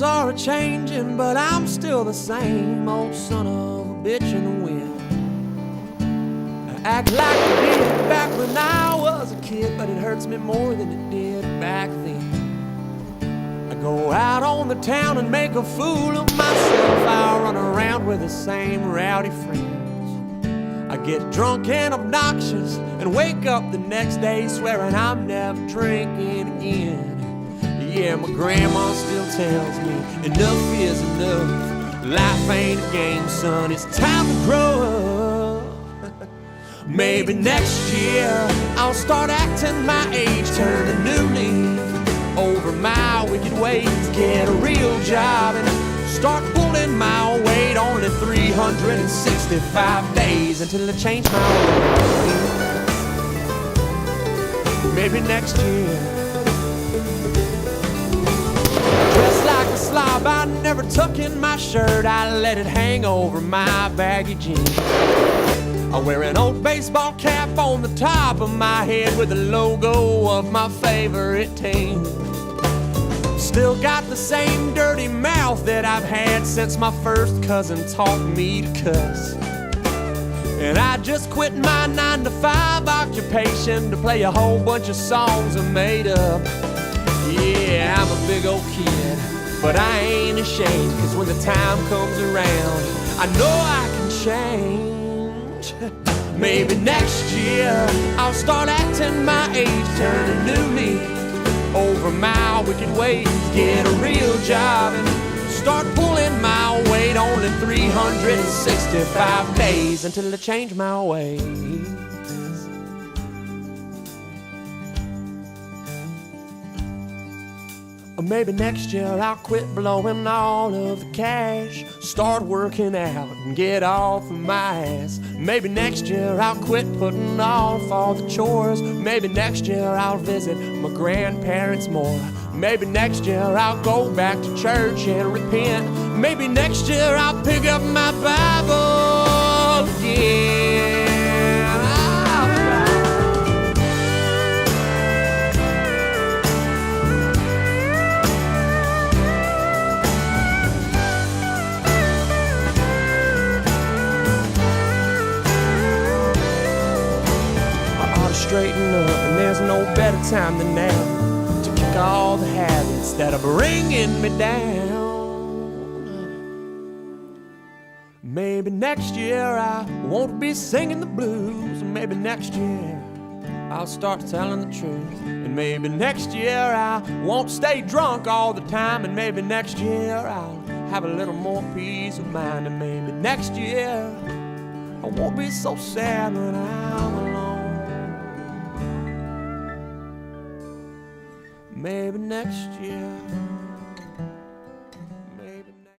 are a-changing, but I'm still the same old son of a bitch in the wind. I act like I did back when I was a kid, but it hurts me more than it did back then. I go out on the town and make a fool of myself. I run around with the same rowdy friends. I get drunk and obnoxious and wake up the next day swearing I'm never drinking again. Yeah, my grandma still tells me enough is enough. Life ain't a game, son, it's time to grow up. Maybe next year I'll start acting my age, turn a new leaf over my wicked ways, get a real job and start pulling my weight. Only 365 days until I change my ways. Maybe next year. Dressed like a slob, I never tuck in my shirt, I let it hang over my baggy jeans. I wear an old baseball cap on the top of my head with the logo of my favorite team. Still got the same dirty mouth that I've had since my first cousin taught me to cuss. And I just quit my 9-to-5 occupation to play a whole bunch of songs I made up. Yeah, I'm a big old kid, but I ain't ashamed, 'cause when the time comes around, I know I can change. Maybe next year I'll start acting my age, turn a new leaf over my wicked ways, get a real job and start pulling my weight. Only 365 days until I change my ways. Or maybe next year I'll quit blowing all of the cash, start working out and get off of my ass. Maybe next year I'll quit putting off all the chores. Maybe next year I'll visit my grandparents more. Maybe next year I'll go back to church and repent. Maybe next year I'll pick up my Bible again. Straighten up, and there's no better time than now to kick all the habits that are bringing me down. Maybe next year I won't be singing the blues. Maybe next year I'll start telling the truth. And maybe next year I won't stay drunk all the time. And maybe next year I'll have a little more peace of mind. And maybe next year I won't be so sad when I'm alone. Maybe next year.